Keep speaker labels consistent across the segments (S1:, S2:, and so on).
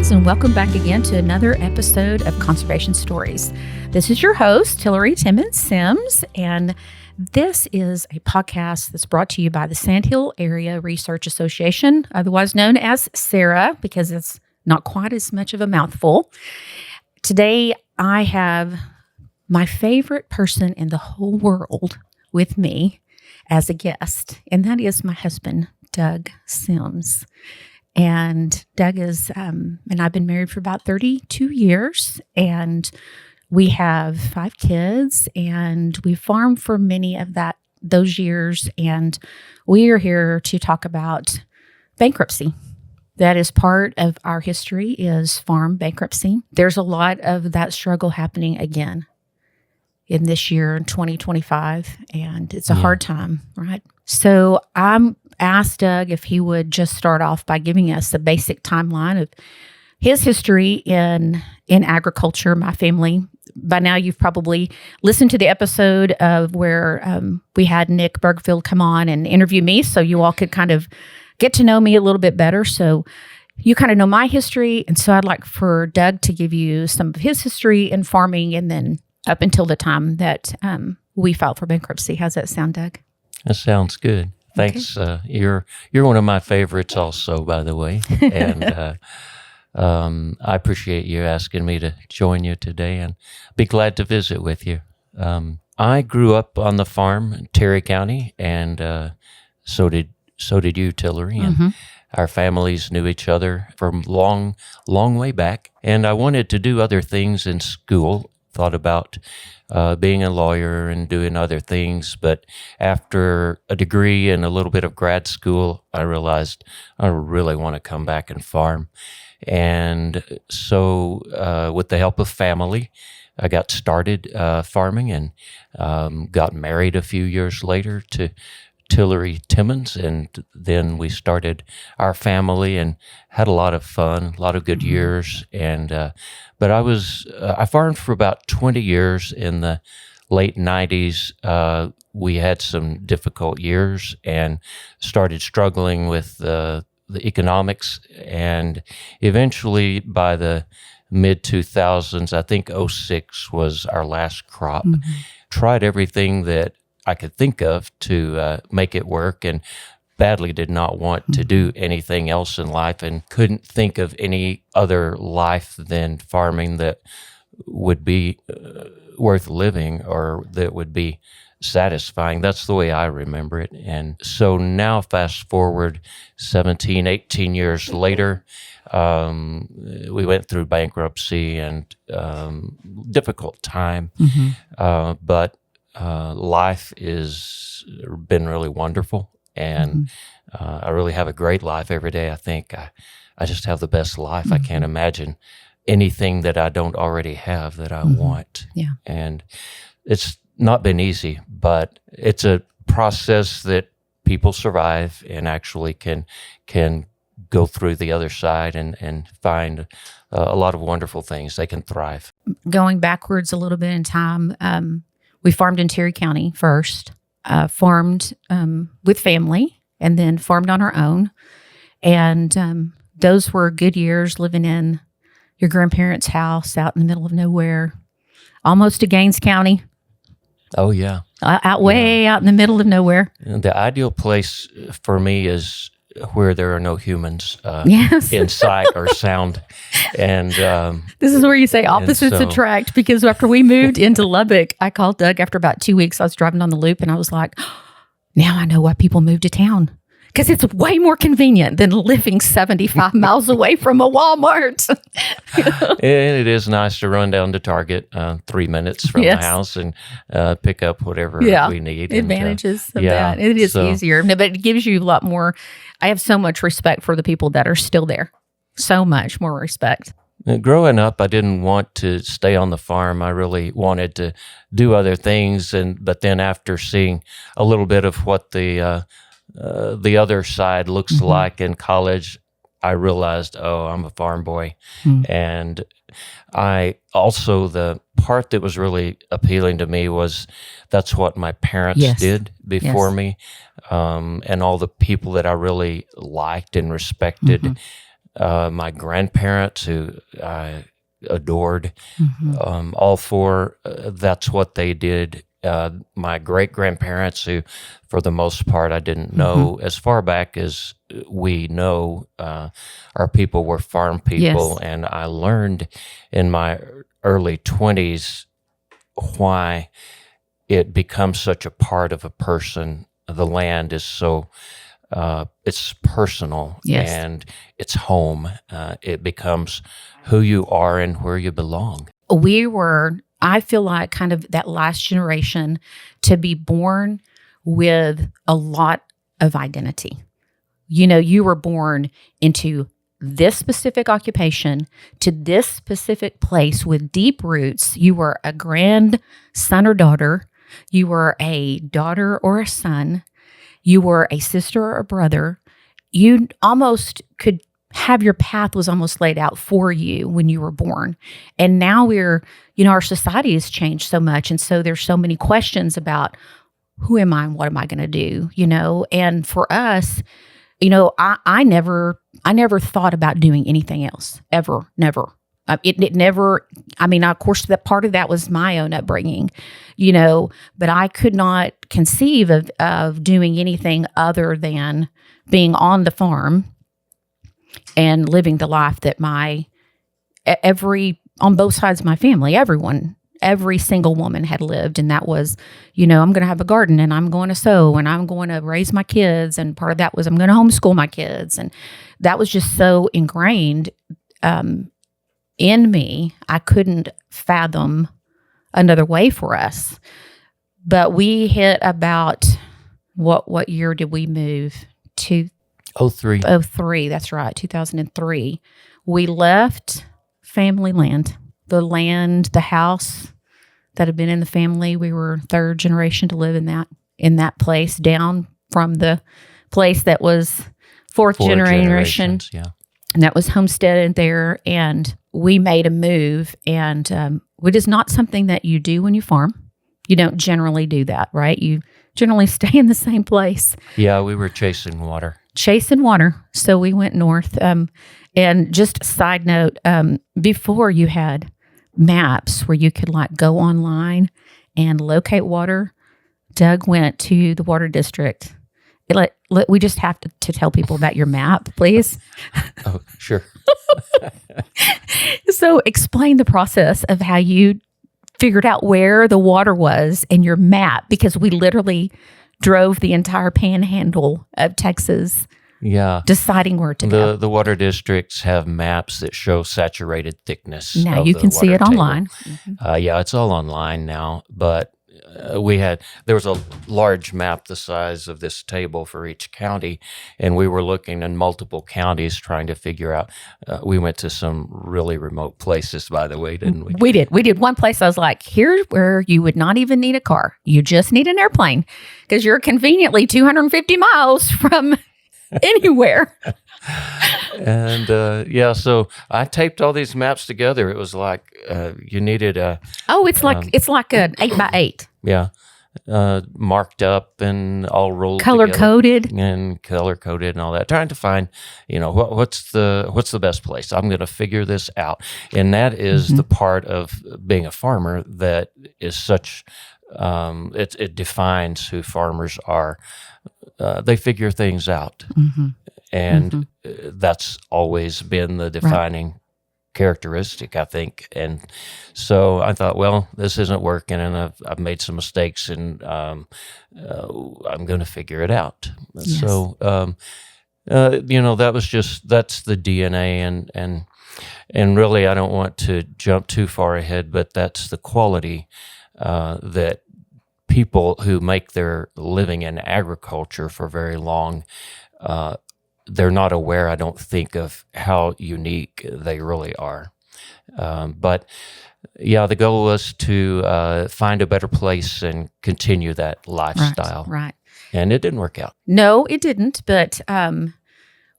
S1: friends, and welcome back again to another episode of Conservation Stories. This is your host, Tillery Timmons-Sims, and this is a podcast that's brought to you by the Sandhill Area Research Association, otherwise known as SARA, because it's not quite as much of a mouthful. Today, I have my favorite person in the whole world with me as a guest, and that is my husband, Doug Sims. And Doug is, and I've been married for about 32 years, and we have 5 kids, and we farmed for many of those years, and we are here to talk about bankruptcy. That is part of our history, is farm bankruptcy. There's a lot of that struggle happening again in this year, in 2025, and it's a hard time, right? So I'm asked Doug if he would just start off by giving us a basic timeline of his history in agriculture. My family, by now you've probably listened to the episode of where we had Nick Bergfield come on and interview me, so you all could kind of get to know me a little bit better. So you kind of know my history, and so I'd like for Doug to give you some of his history in farming, and then up until the time that we filed for bankruptcy. How's that sound, Doug?
S2: That sounds good. Thanks. Okay. You're one of my favorites also, by the way. And I appreciate you asking me to join you today, and be glad to visit with you. I grew up on the farm in Terry County, and so did you, Tillery. And our families knew each other from long way back. And I wanted to do other things in school. Thought about being a lawyer and doing other things, but after a degree and a little bit of grad school, I realized I really want to come back and farm. And so with the help of family, I got started farming, and got married a few years later to Tillery Timmons, and then we started our family and had a lot of fun, a lot of good years. And but I farmed for about 20 years. In the late 90s, we had some difficult years and started struggling with the economics, and eventually by the mid 2000s, I think 06 was our last crop. Tried everything that I could think of to make it work, and badly did not want to do anything else in life, and couldn't think of any other life than farming that would be worth living, or that would be satisfying. That's the way I remember it. And so now, fast forward 17, 18 years later, we went through bankruptcy and difficult time, but life has been really wonderful, and I really have a great life every day. I think I just have the best life. I can't imagine anything that I don't already have that I want. Yeah. And it's not been easy, but it's a process that people survive and actually can go through the other side and find a lot of wonderful things. They can thrive.
S1: Going backwards a little bit in time, we farmed in Terry County first, farmed with family, and then farmed on our own. And those were good years, living in your grandparents' house out in the middle of nowhere, almost to Gaines County.
S2: Oh, yeah.
S1: Out in the middle of nowhere.
S2: And the ideal place for me is where there are no humans in sight or sound. And
S1: this is where you say opposites attract, because after we moved into Lubbock, I called Doug after about 2 weeks. I was driving on the loop, and I was like, now I know why people move to town, because it's way more convenient than living 75 miles away from a Walmart.
S2: And it is nice to run down to Target 3 minutes from the house and pick up whatever we need.
S1: Advantages of that. It is easier, but it gives you a lot more. I have so much respect for the people that are still there. So much more respect.
S2: Growing up, I didn't want to stay on the farm. I really wanted to do other things, but then after seeing a little bit of what the other side looks like in college, I realized, I'm a farm boy. And I also, the part that was really appealing to me was that's what my parents did before me, and all the people that I really liked and respected my grandparents who I adored, all four, that's what they did. My great-grandparents who, for the most part, I didn't know as far back as we know, our people were farm people.
S1: Yes.
S2: And I learned in my early 20s why it becomes such a part of a person. The land is so, it's personal,
S1: Yes.
S2: and it's home. It becomes who you are and where you belong.
S1: We were, I feel like, kind of that last generation to be born with a lot of identity. You know, you were born into this specific occupation, to this specific place with deep roots. You were a grandson or daughter. You were a daughter or a son. You were a sister or a brother. You almost could have your path was almost laid out for you when you were born. And now we're, our society has changed so much. And so there's so many questions about who am I and what am I going to do, And for us, I never thought about doing anything else, ever, never. It never, of course, that part of that was my own upbringing, but I could not conceive of doing anything other than being on the farm and living the life that on both sides of my family, every single woman had lived. And that was, I'm going to have a garden and I'm going to sew and I'm going to raise my kids. And part of that was I'm going to homeschool my kids. And that was just so ingrained in me. I couldn't fathom another way for us. But we hit about, what year did we move to? 2003, that's right, 2003. We left family land, the house that had been in the family. We were third generation to live in that place, down from the place that was fourth generation.
S2: Yeah.
S1: And that was homesteaded there. And we made a move, and it is not something that you do when you farm. You don't generally do that, right? You generally stay in the same place.
S2: Yeah, we were chasing water.
S1: So we went north. And just a side note, before you had maps where you could go online and locate water, Doug went to the water district. We just have to tell people about your map, please.
S2: Oh, sure.
S1: So explain the process of how you figured out where the water was in your map, because we literally drove the entire panhandle of Texas, deciding where to go.
S2: The water districts have maps that show saturated thickness.
S1: Now you can see it online.
S2: Yeah, it's all online now, but there was a large map the size of this table for each county, and we were looking in multiple counties trying to figure out. We went to some really remote places, by the way, didn't we?
S1: We did one place. I was like, here's where you would not even need a car. You just need an airplane, because you're conveniently 250 miles from anywhere.
S2: And so I taped all these maps together. It was like you needed a.
S1: Oh, it's like an 8x8.
S2: Yeah, marked up and all rolled,
S1: color coded
S2: and all that. Trying to find, what's the best place. I'm going to figure this out, and that is the part of being a farmer that is such. It defines who farmers are. They figure things out. And that's always been the defining characteristic, I think. And so I thought, well, this isn't working, and I've made some mistakes, and I'm going to figure it out. Yes. So, that's the DNA, and really, I don't want to jump too far ahead, but that's the quality that people who make their living in agriculture for very long, they're not aware, I don't think, of how unique they really are. But the goal was to find a better place and continue that lifestyle.
S1: Right.
S2: And it didn't work out.
S1: No, it didn't. But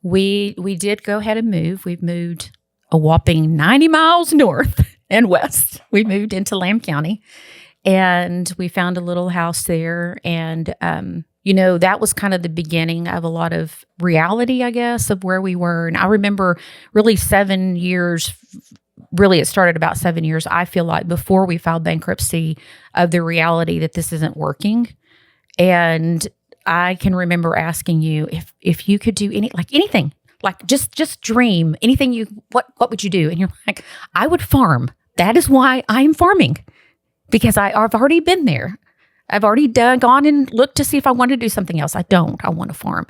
S1: we did go ahead and move. We've moved a whopping 90 miles north and west. We moved into Lamb County, and we found a little house there. And that was kind of the beginning of a lot of reality, I guess, of where we were. And I remember really 7 years, really it started about 7 years, I feel like, before we filed bankruptcy, of the reality that this isn't working. And I can remember asking you if you could do anything, like just dream anything, what would you do? And you're like, I would farm. That is why I'm farming, because I've already been there. I've already gone and looked to see if I want to do something else. I don't. I want to farm,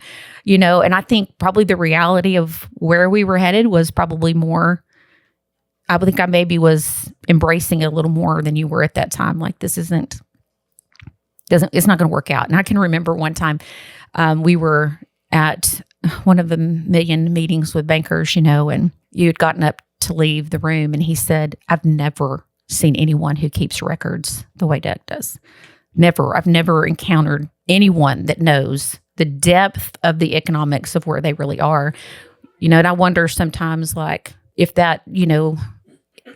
S1: and I think probably the reality of where we were headed was probably more, I think I maybe was embracing it a little more than you were at that time. Like, it's not going to work out. And I can remember one time we were at one of the million meetings with bankers, and you had gotten up to leave the room, and he said, I've never seen anyone who keeps records the way Doug does. Never. I've never encountered anyone that knows the depth of the economics of where they really are. And I wonder sometimes, like, if that,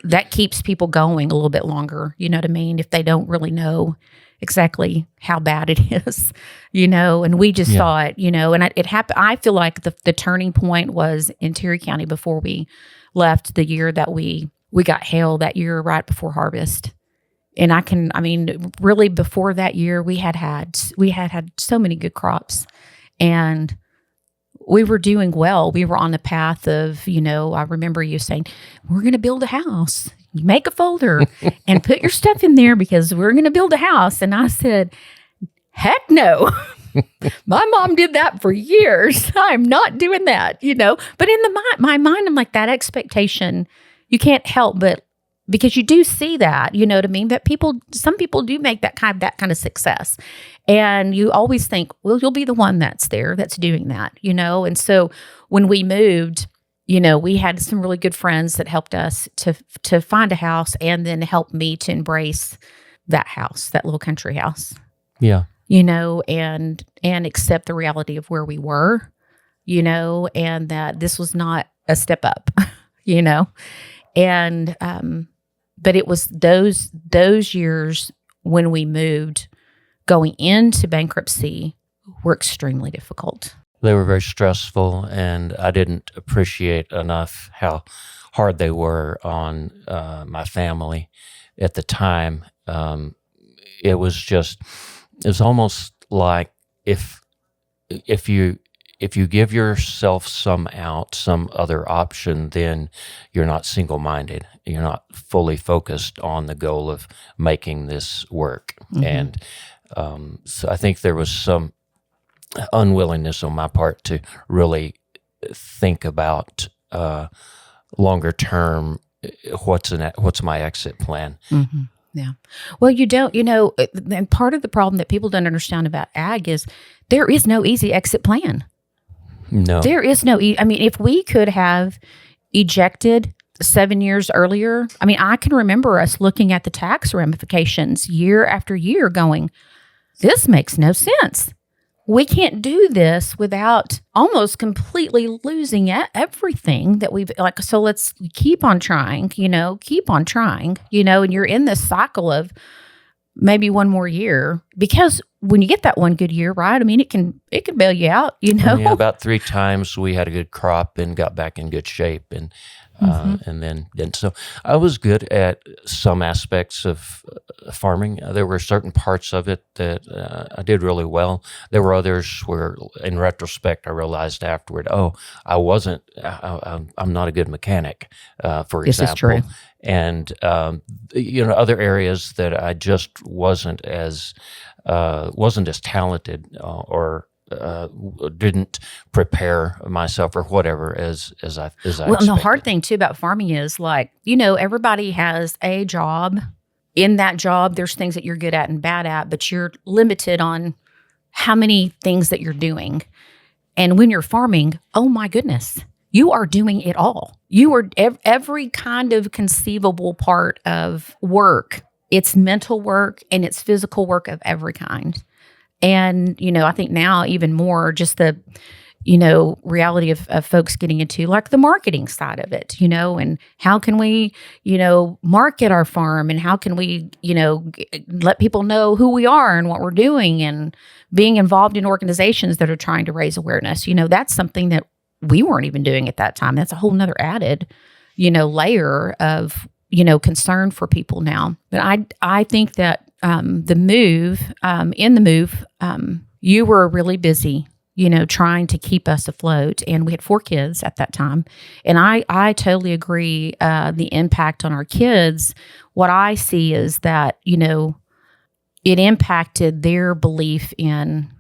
S1: that keeps people going a little bit longer, you know what I mean? If they don't really know exactly how bad it is, and we just thought, and it happened. I feel like the turning point was in Tillery County before we left, the year that we got hail, that year right before harvest. And really before that year, we had so many good crops, and we were doing well. We were on the path of, I remember you saying, we're going to build a house. You make a folder and put your stuff in there because we're going to build a house. And I said, heck no. My mom did that for years. I'm not doing that, But in my mind, I'm like, that expectation, you can't help but, because you do see that, you know what I mean? That some people do make that kind of success. And you always think, well, you'll be the one that's doing that, And so when we moved, we had some really good friends that helped us to find a house, and then help me to embrace that house, that little country house.
S2: Yeah.
S1: And accept the reality of where we were, and that this was not a step up, And but it was those years when we moved, going into bankruptcy, were extremely difficult.
S2: They were very stressful, and I didn't appreciate enough how hard they were on my family at the time. It was almost like if you give yourself some other option, then you're not single-minded. You're not fully focused on the goal of making this work. Mm-hmm. And so I think there was some unwillingness on my part to really think about longer term, what's my exit plan.
S1: Mm-hmm. Yeah. Well, you don't, and part of the problem that people don't understand about ag is there is no easy exit plan.
S2: No.
S1: There is no, if we could have ejected 7 years earlier, I can remember us looking at the tax ramifications year after year going, this makes no sense. We can't do this without almost completely losing everything that we've so let's keep on trying, and you're in this cycle of maybe one more year, because when you get that one good year, right? It can bail you out,
S2: Yeah, about 3 times we had a good crop and got back in good shape, and and then so I was good at some aspects of farming. There were certain parts of it that I did really well. There were others where, in retrospect, I realized afterward, I'm not a good mechanic, for example.
S1: This is true.
S2: And other areas that I just wasn't as talented or didn't prepare myself or whatever as I
S1: well,
S2: expected.
S1: And the hard thing too about farming is everybody has a job. In that job, there's things that you're good at and bad at, but you're limited on how many things that you're doing. And when you're farming, oh my goodness, you are doing it all. You are every kind of conceivable part of work. It's mental work and it's physical work of every kind. And, I think now even more just reality of folks getting into like the marketing side of it, and how can we, market our farm, and how can we, let people know who we are and what we're doing, and being involved in organizations that are trying to raise awareness. That's something that we weren't even doing at that time. That's a whole nother added, layer of, concern for people now. But I think that in the move, you were really busy, trying to keep us afloat. And we had 4 kids at that time. And I totally agree. The impact on our kids, what I see is that, it impacted their belief in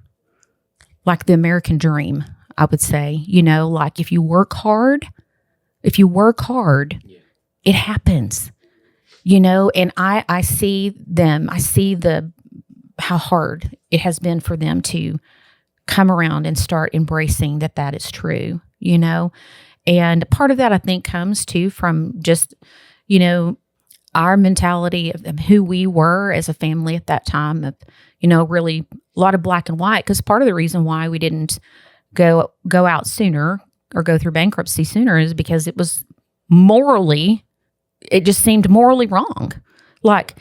S1: like the American dream, I would say, like if you work hard, it happens, and I see them, how hard it has been for them to come around and start embracing that is true, and part of that I think comes too from just, our mentality of who we were as a family at that time of, really a lot of black and white, because part of the reason why we didn't go out sooner or go through bankruptcy sooner is because it just seemed morally wrong. Like,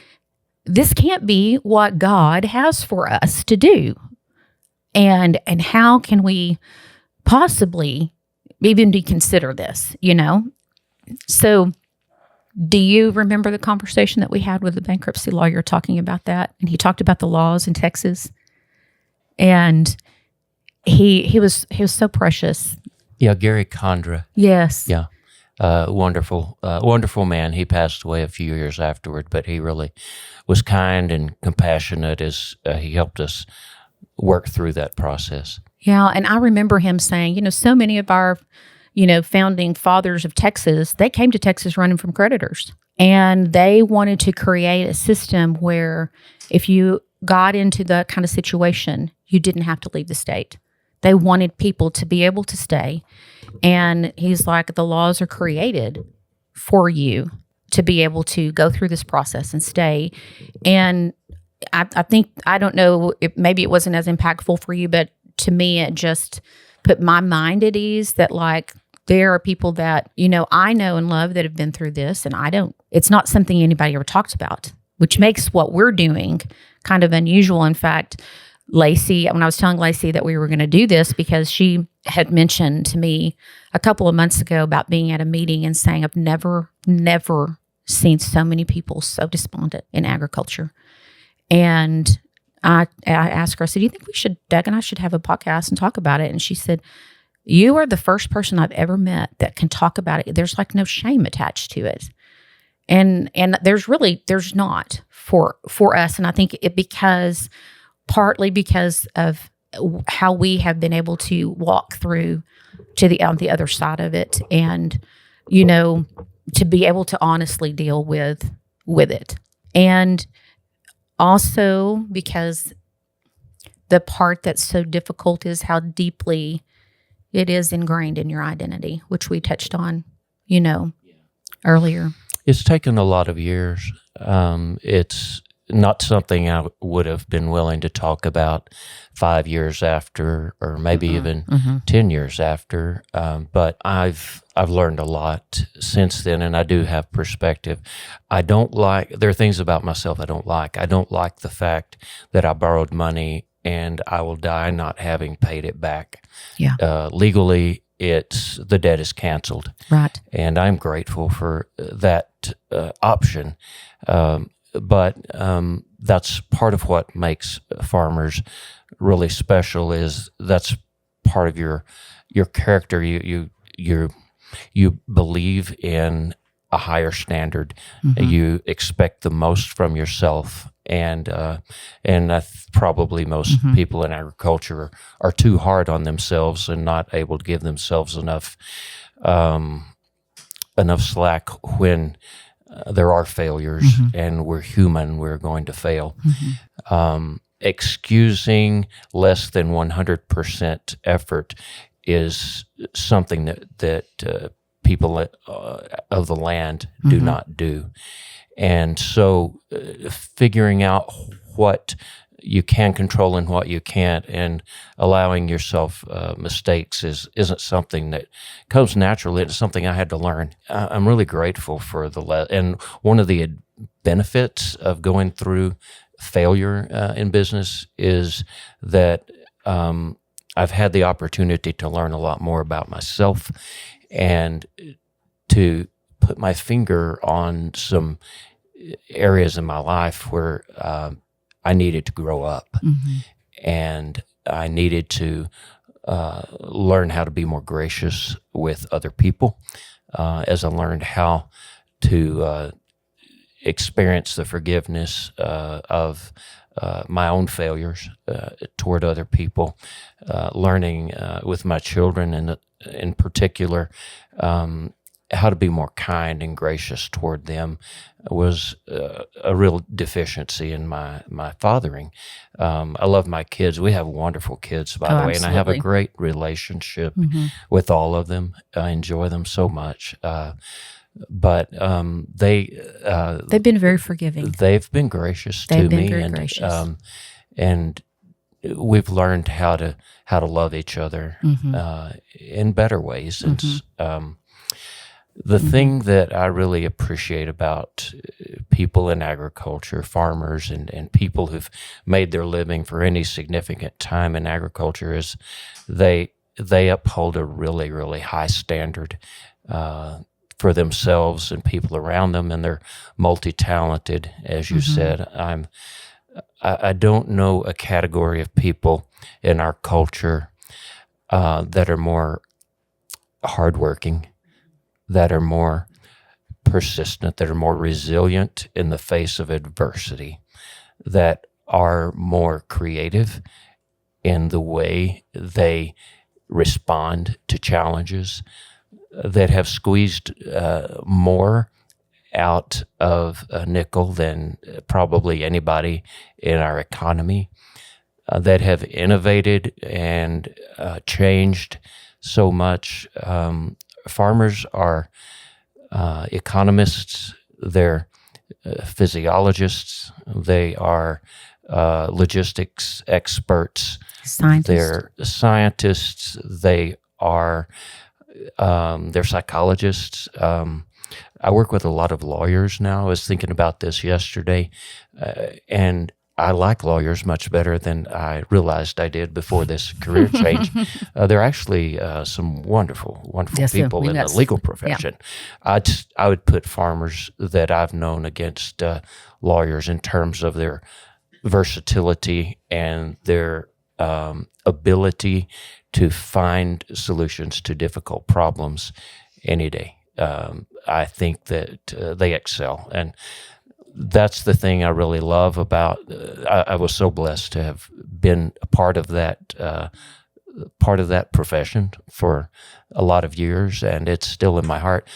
S1: this can't be what God has for us to do. And how can we possibly even consider this, So do you remember the conversation that we had with the bankruptcy lawyer talking about that? And he talked about the laws in Texas. And he was so precious.
S2: Yeah, Gary Condra.
S1: Yes.
S2: Yeah. Wonderful man. He passed away a few years afterward, but he really was kind and compassionate as he helped us work through that process.
S1: Yeah, and I remember him saying, so many of our, founding fathers of Texas, they came to Texas running from creditors, and they wanted to create a system where if you got into that kind of situation, you didn't have to leave the state. They wanted people to be able to stay. And he's like, the laws are created for you to be able to go through this process and stay. And I think, I don't know, maybe it wasn't as impactful for you, but to me, it just put my mind at ease that like, there are people that, I know and love that have been through this, and it's not something anybody ever talks about, which makes what we're doing kind of unusual. In fact, Lacey, when I was telling Lacey that we were going to do this, because she had mentioned to me a couple of months ago about being at a meeting and saying, I've never seen so many people so despondent in agriculture. And I asked her, I said, do you think Doug and I should have a podcast and talk about it? And she said, you are the first person I've ever met that can talk about it. There's like no shame attached to it. And there's not for us. And I think partly because of how we have been able to walk through on the other side of it, and, to be able to honestly deal with it. And also because the part that's so difficult is how deeply it is ingrained in your identity, which we touched on, earlier.
S2: It's taken a lot of years. It's not something I would have been willing to talk about 5 years after, or maybe even 10 years after. But I've learned a lot since then, and I do have perspective. There are things about myself I don't like. I don't like the fact that I borrowed money and I will die not having paid it back.
S1: Yeah.
S2: Legally, the debt is canceled.
S1: Right.
S2: And I'm grateful for that option. But that's part of what makes farmers really special. Is that's part of your character. You believe in a higher standard. You expect the most from yourself, and probably most people in agriculture are too hard on themselves and not able to give themselves enough slack when there are failures, and we're human. We're going to fail. Excusing less than 100% effort is something that people of the land do not do. And so figuring out what you can control and what you can't, and allowing yourself mistakes isn't something that comes naturally. It's something I had to learn. I'm really grateful for and one of the benefits of going through failure in business is that I've had the opportunity to learn a lot more about myself and to put my finger on some areas in my life where I needed to grow up, and I needed to learn how to be more gracious with other people as I learned how to experience the forgiveness of my own failures toward other people, learning with my children and in particular how to be more kind and gracious toward them was a real deficiency in my fathering. I love my kids. We have wonderful kids, by the way, and I have a great relationship with all of them. I enjoy them so much. But
S1: they've been very forgiving.
S2: They've been gracious to me, very gracious. And we've learned how to love each other in better ways. And the thing that I really appreciate about people in agriculture, farmers, and people who've made their living for any significant time in agriculture is they uphold a really, really high standard for themselves and people around them, and they're multi-talented, as you said. I don't know a category of people in our culture that are more hardworking, that are more persistent, that are more resilient in the face of adversity, that are more creative in the way they respond to challenges, that have squeezed more out of a nickel than probably anybody in our economy, that have innovated and changed so much. Farmers are economists, they're physiologists, they are logistics experts, they're scientists, they are they're psychologists. I work with a lot of lawyers now. I was thinking about this yesterday, and I like lawyers much better than I realized I did before this career change. There are actually some wonderful people in the legal profession. Yeah. I would put farmers that I've known against lawyers in terms of their versatility and their ability to find solutions to difficult problems any day. I think that they excel, and that's the thing I really love about. I was so blessed to have been a part of that profession for a lot of years, and it's still in my heart.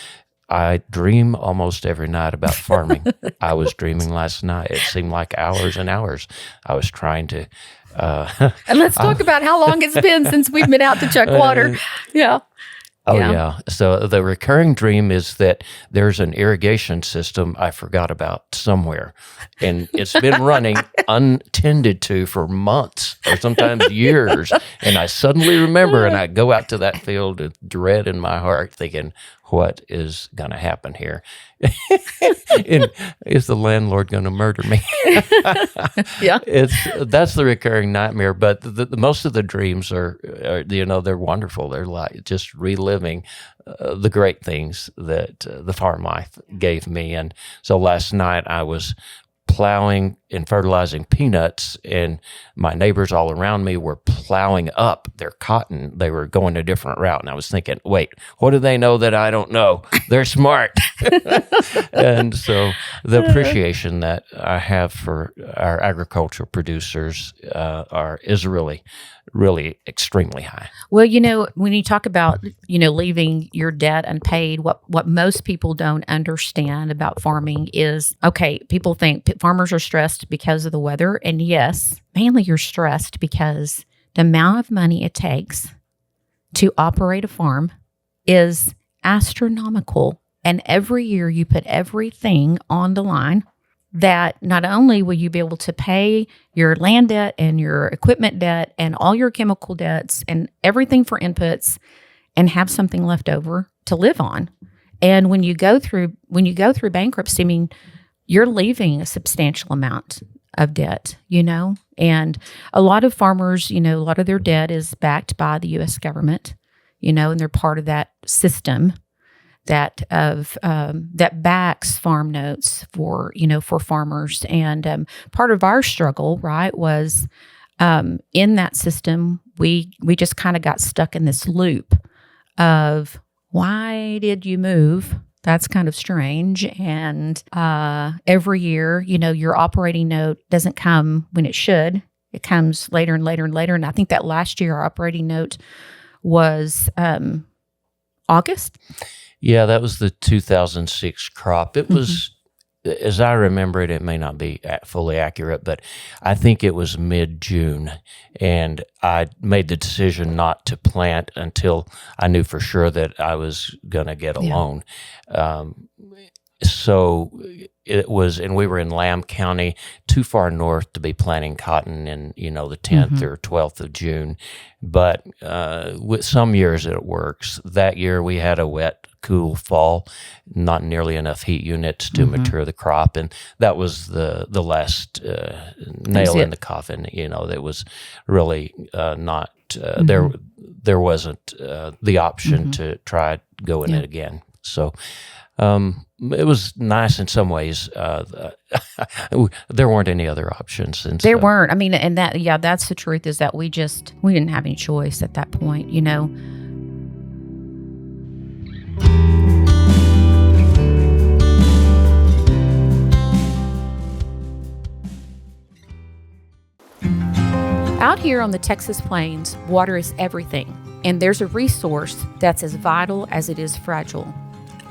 S2: I dream almost every night about farming. I was dreaming last night. It seemed like hours and hours. I was trying to.
S1: And let's talk about how long it's been since we've been out to check water. Yeah.
S2: Oh, yeah. So the recurring dream is that there's an irrigation system I forgot about somewhere, and it's been running untended to for months or sometimes years, and I suddenly remember, and I go out to that field with dread in my heart thinking, what is going to happen here? And is the landlord going to murder me? Yeah, that's the recurring nightmare. But the most of the dreams are they're wonderful. They're like just reliving the great things that the farm life gave me. And so last night I was plowing and fertilizing peanuts, and my neighbors all around me were plowing up their cotton. They were going a different route, and I was thinking, wait, what do they know that I don't know? They're smart. And so the appreciation that I have for our agricultural producers is really, really extremely high.
S1: Well, when you talk about, leaving your debt unpaid, what most people don't understand about farming is, okay, people think farmers are stressed because of the weather. And yes, mainly you're stressed because the amount of money it takes to operate a farm is astronomical. And every year you put everything on the line. that not only will you be able to pay your land debt and your equipment debt and all your chemical debts and everything for inputs and have something left over to live on. And when you go through bankruptcy, I mean, you're leaving a substantial amount of debt, and a lot of farmers, a lot of their debt is backed by the U.S. government, and they're part of that system that backs farm notes for farmers. And part of our struggle, right, was in that system, we just kind of got stuck in this loop of, why did you move? That's kind of strange. And every year, your operating note doesn't come when it should. It comes later and later and later. And I think that last year our operating note was August.
S2: Yeah, that was the 2006 crop. It was, as I remember it, it may not be fully accurate, but I think it was mid-June. And I made the decision not to plant until I knew for sure that I was going to get a loan. So it was, and we were in Lamb County, too far north to be planting cotton in, the 10th or 12th of June. But with some years it works. That year we had a wet, cool fall, not nearly enough heat units to mature the crop. And that was the last nail in the coffin, that was really not, there wasn't the option to try going it again. So it was nice in some ways. There weren't any other options. And
S1: there weren't. I mean, and that's the truth, is that we didn't have any choice at that point, Out here on the Texas plains, water is everything, and there's a resource that's as vital as it is fragile: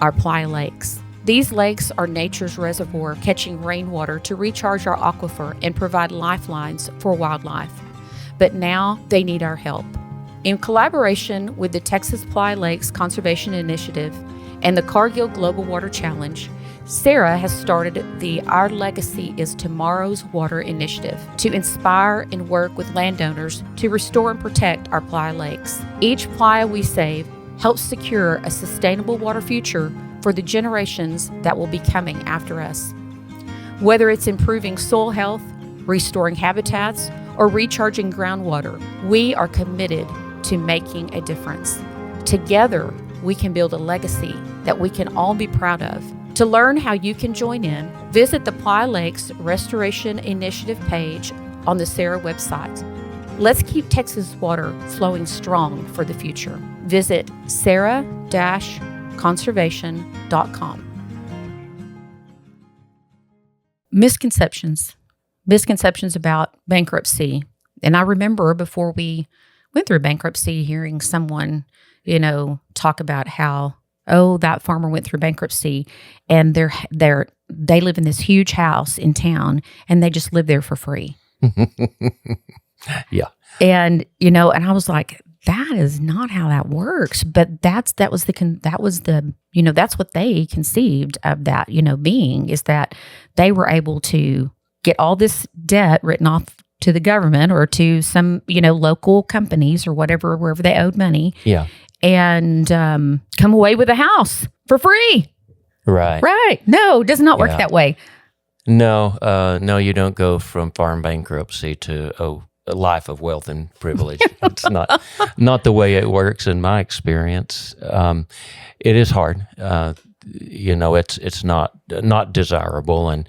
S1: our Playa Lakes. These lakes are nature's reservoir, catching rainwater to recharge our aquifer and provide lifelines for wildlife. But now they need our help. In collaboration with the Texas Playa Lakes Conservation Initiative and the Cargill Global Water Challenge, Sarah has started the Our Legacy is Tomorrow's Water initiative to inspire and work with landowners to restore and protect our Playa Lakes. Each playa we save helps secure a sustainable water future for the generations that will be coming after us. Whether it's improving soil health, restoring habitats, or recharging groundwater, we are committed to making a difference. Together, we can build a legacy that we can all be proud of. To learn how you can join in, visit the Playa Lakes Restoration Initiative page on the Sarah website. Let's keep Texas water flowing strong for the future. Visit sarah-conservation.com. Misconceptions about bankruptcy. And I remember before we went through bankruptcy, hearing someone, talk about how, that farmer went through bankruptcy and they live in this huge house in town and they just live there for free.
S2: Yeah.
S1: And, and I was like, that is not how that works. But that's what they conceived of that, being, is that they were able to get all this debt written off to the government or to some, local companies or whatever, wherever they owed money.
S2: Yeah.
S1: And come away with a house for free.
S2: Right.
S1: Right. No, it does not work that way.
S2: No, you don't go from farm bankruptcy to a life of wealth and privilege. It's not the way it works in my experience. It is hard. It's not desirable, and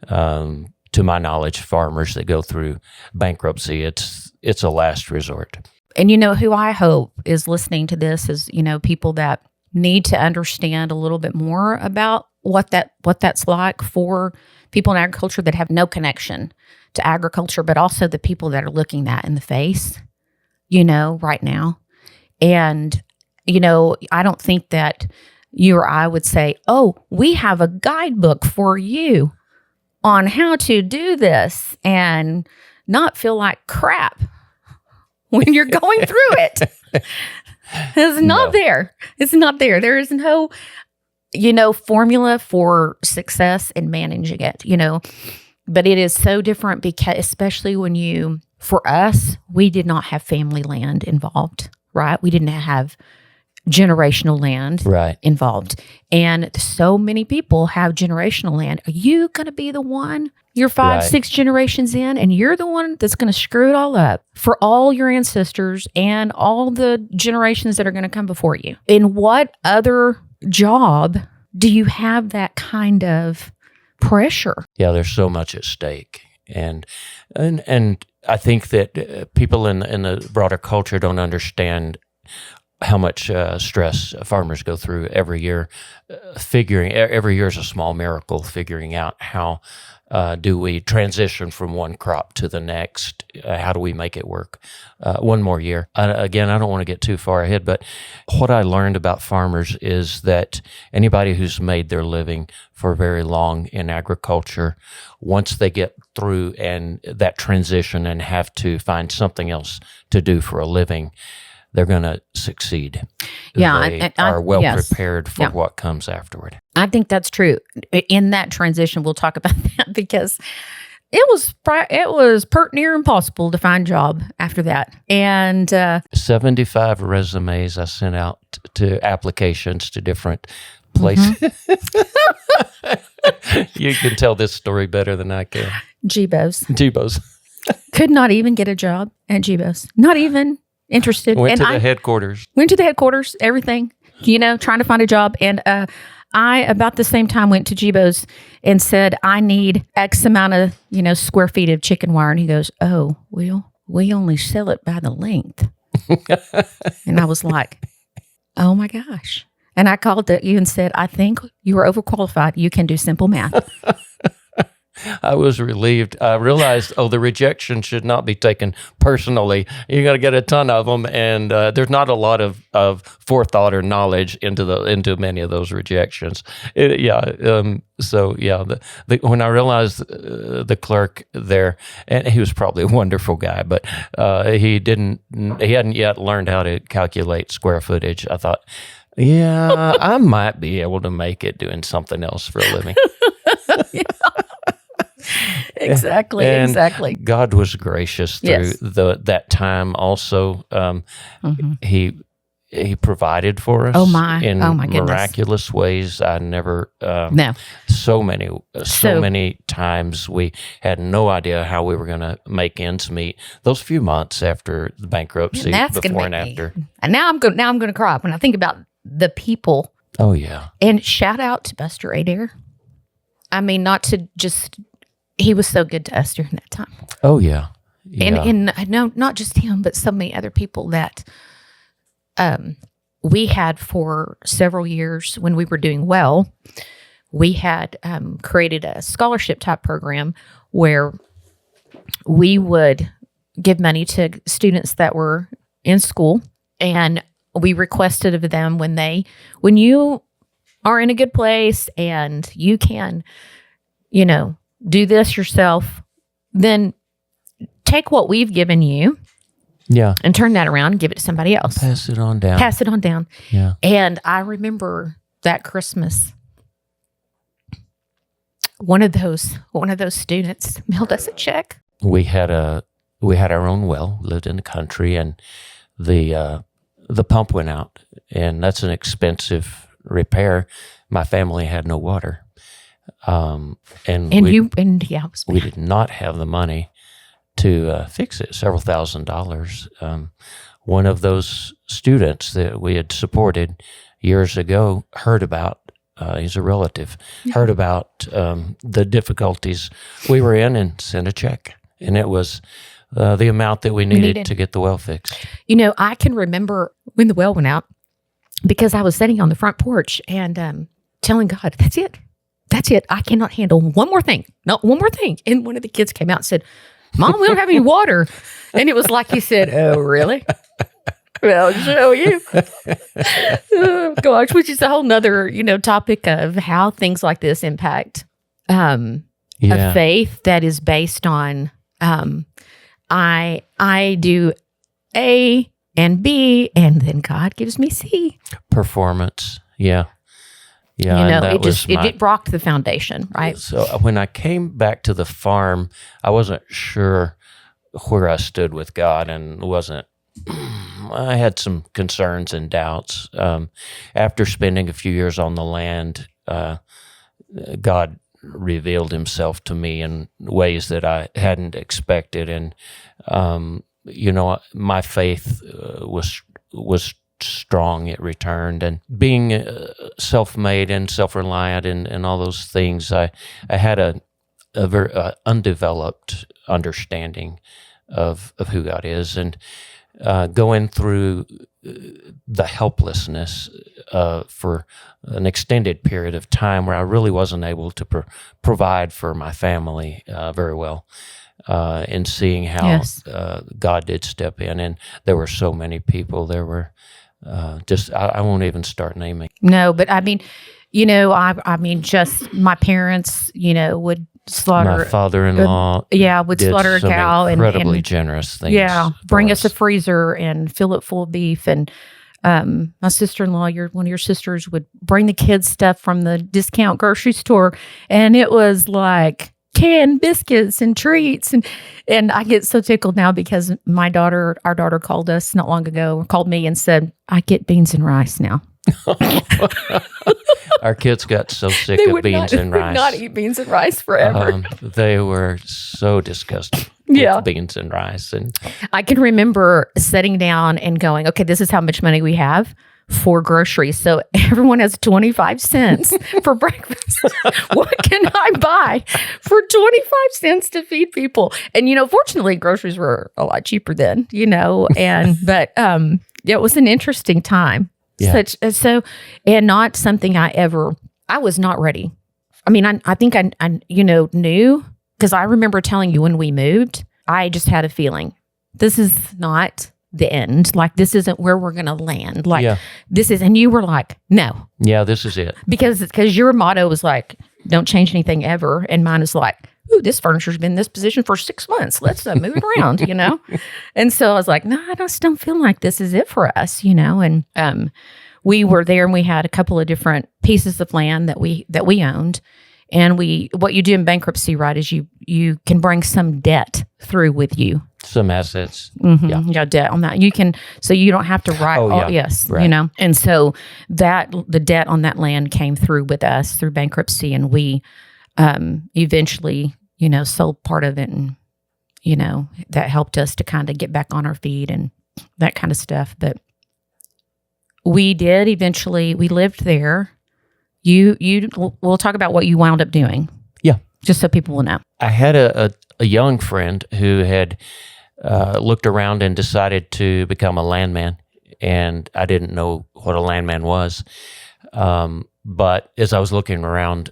S2: to my knowledge, farmers that go through bankruptcy, it's a last resort.
S1: And who I hope is listening to this is, people that need to understand a little bit more about what that's like for people in agriculture that have no connection to agriculture, but also the people that are looking that in the face, right now. And, I don't think that you or I would say, oh, we have a guidebook for you on how to do this and not feel like crap when you're going through it. It's not there. It's not there. There is no formula for success and managing it, but it is so different because, especially for us, we did not have family land involved, right? We didn't have generational land involved. And so many people have generational land. Are you going to be the one? You're 5-6 generations in, and you're the one that's going to screw it all up for all your ancestors and all the generations that are going to come before you. In what other job do you have that kind of pressure?
S2: Yeah, there's so much at stake. And I think that people in the broader culture don't understand how much stress farmers go through every year. Every year is a small miracle figuring out how do we transition from one crop to the next? How do we make it work one more year? Again, I don't want to get too far ahead, but what I learned about farmers is that anybody who's made their living for very long in agriculture, once they get through and that transition and have to find something else to do for a living, they're going to succeed.
S1: Yeah,
S2: they are well prepared for what comes afterward.
S1: I think that's true. In that transition, we'll talk about that because it was pert near impossible to find a job after that. And
S2: 75 resumes I sent out to applications to different places. You can tell this story better than I can. Jebos.
S1: Could not even get a job at Jebos. Not even interested.
S2: Went to the headquarters,
S1: everything, trying to find a job. And I, about the same time, went to Jebos and said, I need X amount of, square feet of chicken wire. And he goes, oh, well, we only sell it by the length. And I was like, oh my gosh. And I called you and said, I think you are overqualified. You can do simple math.
S2: I was relieved. I realized, the rejection should not be taken personally. You're going to get a ton of them, and there's not a lot of forethought or knowledge into many of those rejections. When I realized the clerk there, and he was probably a wonderful guy, but he hadn't yet learned how to calculate square footage. I thought, yeah, I might be able to make it doing something else for a living.
S1: Exactly.
S2: God was gracious through that time. Also, He provided for us in miraculous ways. I never so many times we had no idea how we were going to make ends meet. Those few months after the bankruptcy, before and after.
S1: And now I'm going to cry when I think about the people.
S2: Oh yeah.
S1: And shout out to Buster Adair. I mean, not to just. He was so good to us during that time.
S2: Oh, yeah.
S1: And I know not just him, but so many other people that we had for several years when we were doing well. We had created a scholarship type program where we would give money to students that were in school. And we requested of them when you are in a good place and you can, do this yourself, then take what we've given you and turn that around and give it to somebody else.
S2: Pass it on down.
S1: Yeah. And I remember that Christmas, one of those students mailed us a check.
S2: We had our own well, lived in the country, and the pump went out, and that's an expensive repair. My family had no water. We did not have the money to fix it, several $1,000s. One of those students that we had supported years ago heard about, he's a relative, heard about the difficulties we were in and sent a check. And it was the amount that we needed to get the well fixed.
S1: I can remember when the well went out because I was sitting on the front porch and telling God, that's it. I cannot handle one more thing. Not one more thing. And one of the kids came out and said, Mom, we don't have any water. And it was like you said, oh, really? Well, I'll show you. Oh, gosh, which is a whole nother, topic of how things like this impact a faith that is based on I do A and B, and then God gives me C.
S2: Performance. Yeah. Yeah,
S1: You know,
S2: and that
S1: it rocked the foundation, right?
S2: So when I came back to the farm, I wasn't sure where I stood with God, and wasn't. I had some concerns and doubts. After spending a few years on the land, God revealed Himself to me in ways that I hadn't expected, and my faith was strong. It returned, and being self-made and self-reliant and all those things, I had a very undeveloped understanding of who God is, and going through the helplessness for an extended period of time where I really wasn't able to provide for my family very well, and seeing how
S1: Yes.
S2: God did step in, and there were so many people. There were I won't even start naming.
S1: No, but I mean, just my parents, would slaughter.
S2: My father-in-law
S1: would
S2: did
S1: slaughter a
S2: some
S1: cow
S2: incredibly
S1: and
S2: generous things.
S1: Yeah,
S2: for
S1: bring us a
S2: us.
S1: freezer and fill it full of beef. And my sister-in-law, one of your sisters, would bring the kids stuff from the discount grocery store, and it was like canned biscuits and treats. And I get so tickled now because our daughter called us not long ago, called me and said, "I get beans and rice now."
S2: Our kids got so sick
S1: They
S2: of
S1: would
S2: beans and
S1: would
S2: rice.
S1: not eat beans and rice forever.
S2: They were so disgusted
S1: Yeah.
S2: with beans and rice. And
S1: I can remember sitting down and going, okay, this is how much money we have for groceries. So everyone has 25 cents for breakfast. What can I buy for 25 cents to feed people? And, fortunately, groceries were a lot cheaper then, but it was an interesting time.
S2: Yeah.
S1: And not something I was not ready. I mean, I think I knew, because I remember telling you when we moved, I just had a feeling this is not the end. Like, this isn't where we're going to land. Like, this is, and you were like, no.
S2: Yeah, this is it.
S1: Because your motto was like, don't change anything ever. And mine is like, ooh, this furniture's been in this position for 6 months. Let's move it around, And so I was like, no, I just don't feel like this is it for us, And we were there, and we had a couple of different pieces of land that we owned. And what you do in bankruptcy, right, is you can bring some debt through with you.
S2: Some assets.
S1: Mm-hmm.
S2: Yeah.
S1: You got debt on that. So you don't have to write. Yes.
S2: Right.
S1: And so the debt on that land came through with us through bankruptcy, and we eventually, sold part of it, and, that helped us to kind of get back on our feet and that kind of stuff. But we did eventually, we lived there. We'll talk about what you wound up doing.
S2: Yeah.
S1: Just so people will know.
S2: I had a young friend who had looked around and decided to become a landman, and I didn't know what a landman was. But as I was looking around,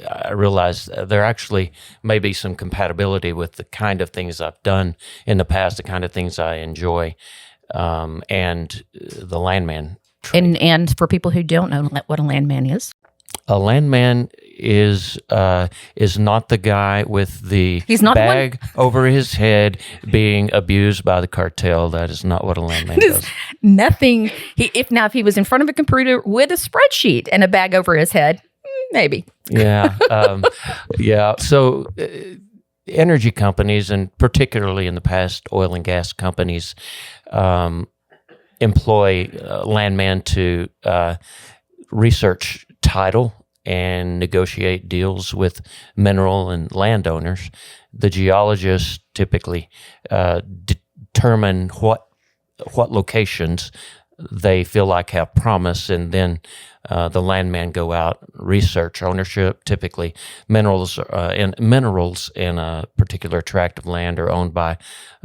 S2: I realized there actually may be some compatibility with the kind of things I've done in the past, the kind of things I enjoy, and the landman trade.
S1: And for people who don't know what a landman is.
S2: A landman is not the guy with the bag over his head being abused by the cartel. That is not what a landman does.
S1: Nothing. If he was in front of a computer with a spreadsheet and a bag over his head, maybe.
S2: Yeah. Yeah. So energy companies, and particularly in the past, oil and gas companies, employ landmen to research title and negotiate deals with mineral and landowners. The geologists typically determine what locations they feel like have promise, and then the landmen go out, research ownership. Typically, minerals in a particular tract of land are owned by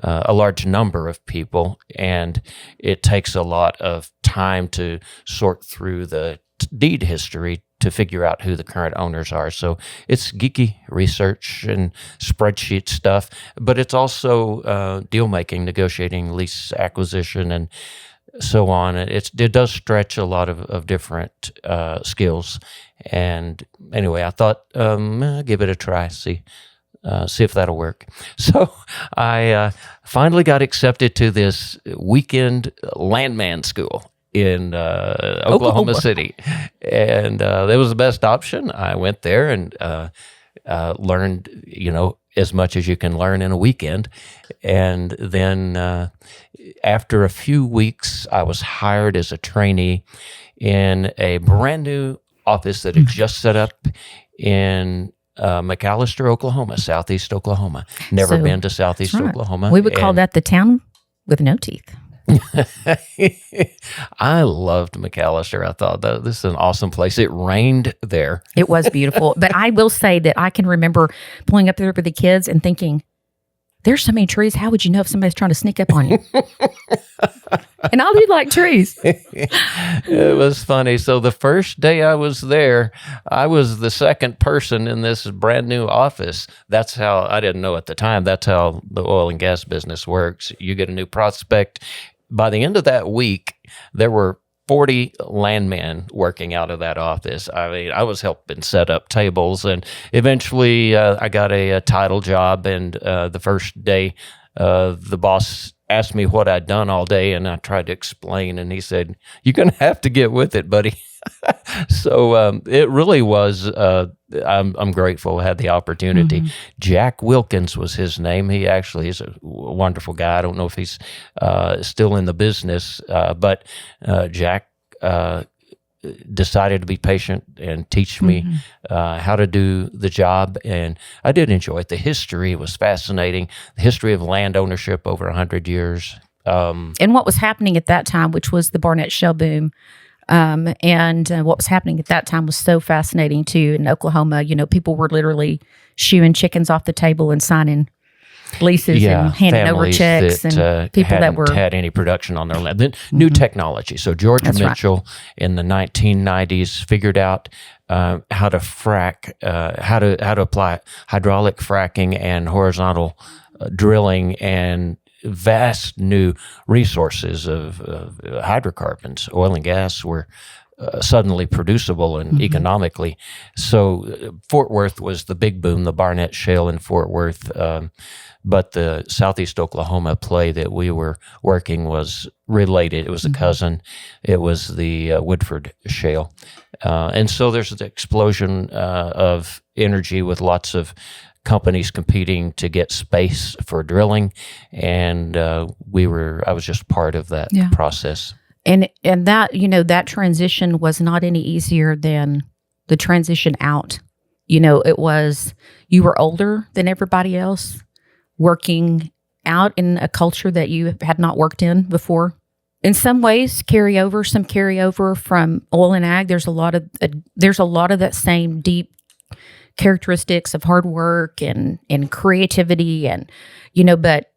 S2: a large number of people, and it takes a lot of time to sort through the deed history to figure out who the current owners are. So it's geeky research and spreadsheet stuff, but it's also deal making, negotiating, lease acquisition, and so on. It does stretch a lot of different skills. And anyway, I thought, I'll give it a try, see if that'll work. So I finally got accepted to this weekend landman school in Oklahoma City. And it was the best option. I went there and learned, as much as you can learn in a weekend. And then after a few weeks, I was hired as a trainee in a brand new office that had just set up in McAlester, Oklahoma, Southeast Oklahoma. Never been to Southeast Oklahoma.
S1: We would call that the town with no teeth.
S2: I loved McAlester. I thought this is an awesome place. It rained there.
S1: It was beautiful. But I will say that I can remember pulling up there with the kids and thinking, there's so many trees. How would you know if somebody's trying to sneak up on you? And I do like trees.
S2: It was funny. So the first day I was there, I was the second person in this brand new office. That's how, I didn't know at the time, that's how the oil and gas business works. You get a new prospect. By the end of that week, there were 40 landmen working out of that office. I mean, I was helping set up tables, and eventually I got a title job. And the first day, the boss asked me what I'd done all day, and I tried to explain, and he said, "You're going to have to get with it, buddy." So it really was. I'm grateful I had the opportunity. Mm-hmm. Jack Wilkins was his name. He actually is a wonderful guy. I don't know if he's still in the business, but Jack decided to be patient and teach me how to do the job. And I did enjoy it. The history was fascinating. The history of land ownership over 100 years.
S1: And what was happening at that time, which was the Barnett Shale boom. And what was happening at that time was so fascinating too. In Oklahoma, people were literally shooing chickens off the table and signing leases and handing over checks, and people that were
S2: had any production on their land. Then new technology. So George Mitchell in the 1990s figured out how to frack, how to apply hydraulic fracking and horizontal drilling, and vast new resources of hydrocarbons. Oil and gas were suddenly producible and economically. So Fort Worth was the big boom, the Barnett Shale in Fort Worth. But the Southeast Oklahoma play that we were working was related. It was a cousin. It was the Woodford Shale. And so there's an explosion of energy with lots of companies competing to get space for drilling, and I was just part of that process.
S1: And that, that transition was not any easier than the transition out. It was, you were older than everybody else, working out in a culture that you had not worked in before. In some ways, some carryover from oil and ag. There's a lot of that same deep characteristics of hard work and creativity, and but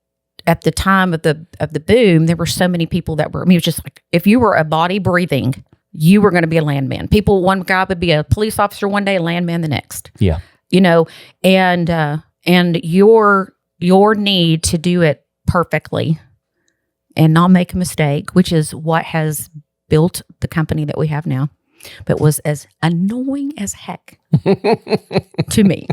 S1: at the time of the boom, there were so many people that were. I mean, it was just like, if you were a body breathing, you were going to be a landman. One guy would be a police officer one day, a landman the next.
S2: Yeah,
S1: and your need to do it perfectly and not make a mistake, which is what has built the company that we have now, but was as annoying as heck to me.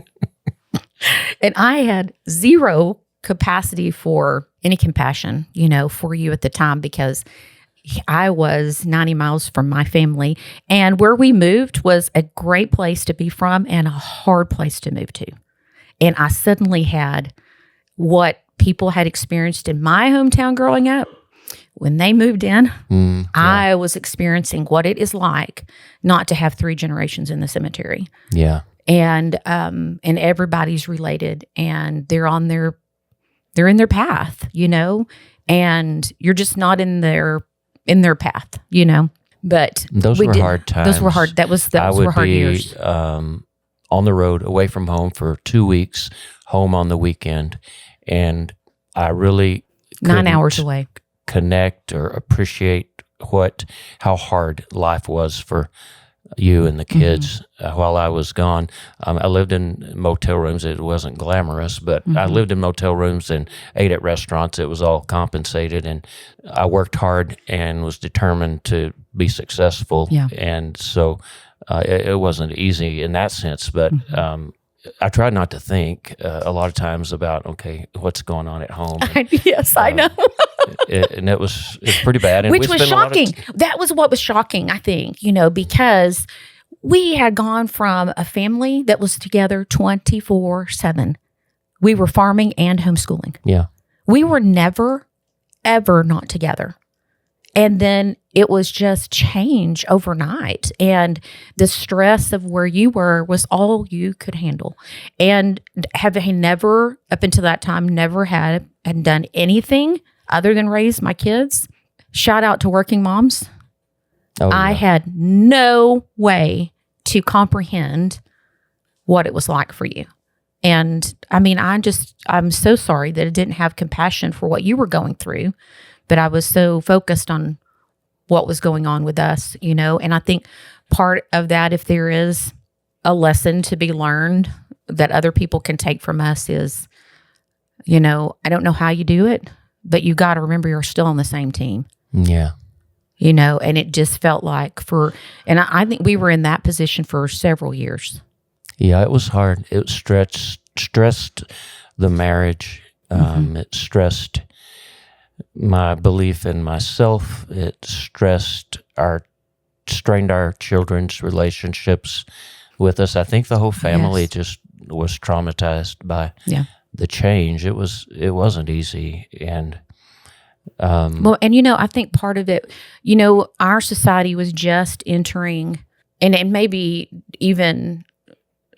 S1: And I had zero capacity for any compassion, for you at the time, because I was 90 miles from my family, and where we moved was a great place to be from and a hard place to move to. And I suddenly had what people had experienced in my hometown growing up. When they moved in, I was experiencing what it is like not to have 3 generations in the cemetery.
S2: Yeah.
S1: And everybody's related, and they're in their path, and you're just not in their path, But
S2: those were hard times.
S1: Those were hard. Those were hard years.
S2: On the road, away from home for 2 weeks, home on the weekend, and I really
S1: 9 hours away.
S2: Connect or appreciate how hard life was for you and the kids while I was gone. I lived in motel rooms. It wasn't glamorous, but I lived in motel rooms and ate at restaurants. It was all compensated, and I worked hard and was determined to be successful. Yeah. And so it wasn't easy in that sense, but I tried not to think a lot of times about, okay, what's going on at home.
S1: And, yes, I know.
S2: and it was pretty bad. And
S1: Which
S2: we
S1: was
S2: spent a lot of
S1: shocking. That was what was shocking, I think, because we had gone from a family that was together 24/7. We were farming and homeschooling.
S2: Yeah.
S1: We were never, ever not together. And then it was just change overnight. And the stress of where you were was all you could handle. And have never, up until that time, never had done anything other than raise my kids. Shout out to working moms.
S2: Oh,
S1: I had no way to comprehend what it was like for you. And I mean, I'm so sorry that I didn't have compassion for what you were going through, but I was so focused on what was going on with us, and I think part of that, if there is a lesson to be learned that other people can take from us is, I don't know how you do it, but you got to remember you're still on the same team.
S2: Yeah.
S1: And it just felt like and I think we were in that position for several years.
S2: Yeah, it was hard. It stressed the marriage. It stressed my belief in myself. It strained our children's relationships with us. I think the whole family just was traumatized by the change. It wasn't easy. And
S1: I think part of it, our society was just entering, and maybe even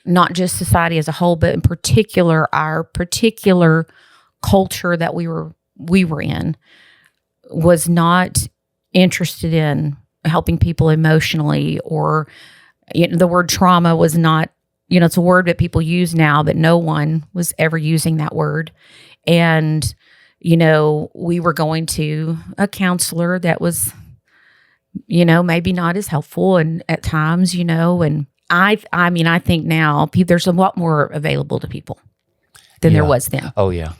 S1: not just society as a whole, but in particular, our particular culture that we were in was not interested in helping people emotionally, or the word trauma was not, it's a word that people use now, but no one was ever using that word. And, we were going to a counselor that was, maybe not as helpful and at times, and I think now there's a lot more available to people than there was then.
S2: Oh, yeah.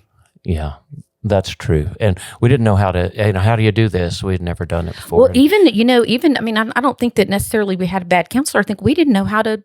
S2: Yeah, that's true. And we didn't know how do you do this? We'd never done it before.
S1: Well, I don't think that necessarily we had a bad counselor. I think we didn't know how to